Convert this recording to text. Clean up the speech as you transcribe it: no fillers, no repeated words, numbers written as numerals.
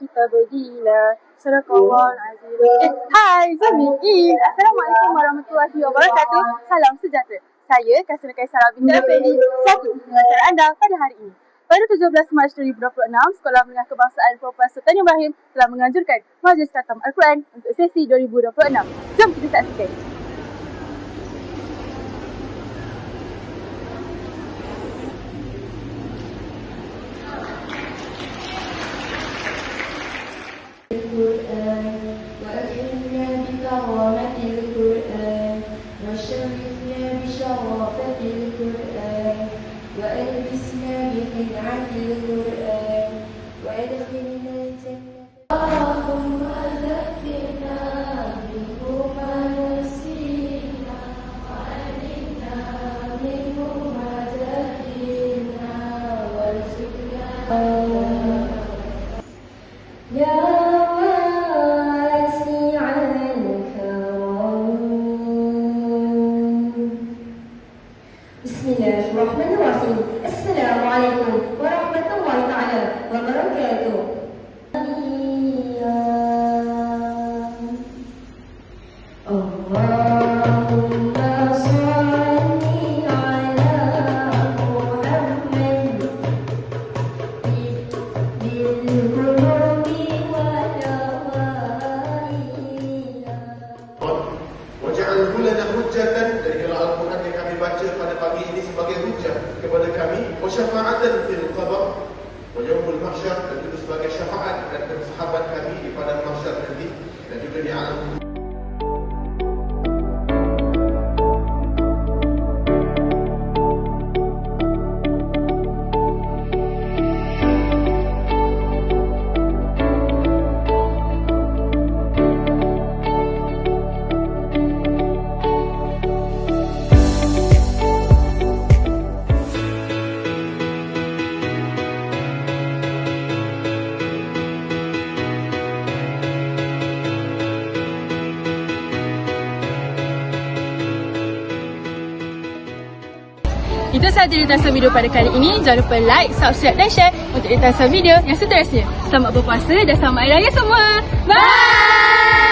Kita berdila Sadaqallahul Azim. Hai, Zami. Assalamualaikum warahmatullahi wabarakatuh. Salam sejahtera. Saya Kasina Kaisara binti Effendi, satu pengacara anda pada hari ini. Pada 17 Mac 2026, Sekolah Menengah Kebangsaan Perempuan Sultan Ibrahim telah menganjurkan Majlis Khatam Al-Quran untuk sesi 2026. Jom kita saksikan. القرآن وأكرمنا بكرامة القرآن وشرفنا بشرافة القرآن وألبسنا بقنعة القرآن وأدخلنا الجنة اللهم ذكرنا منه ما نسينا وعلمنا منه ما جهلنا وارزقنا يا Bismillahirrahmanirrahim. Assalamualaikum warahmatullahi taala wabarakatuh. Allahumma shalli ala Muhammad bil qulubi wal awaiya. Waj'alhu lana hujjatan, dari Al-Quran yang kami baca pada pagi ini sebagai hujjah kepada kami, wa syafa'atan fil qadar wa yaumul mahsyar, dan juga sebagai syafaat dan sahabat kami di padang mahsyar nanti dan juga di alam. Itu sahaja ringkasan video pada kali ini. Jangan lupa like, subscribe dan share untuk ringkasan video yang seterusnya. Selamat berpuasa dan selamat hari raya semua. Bye!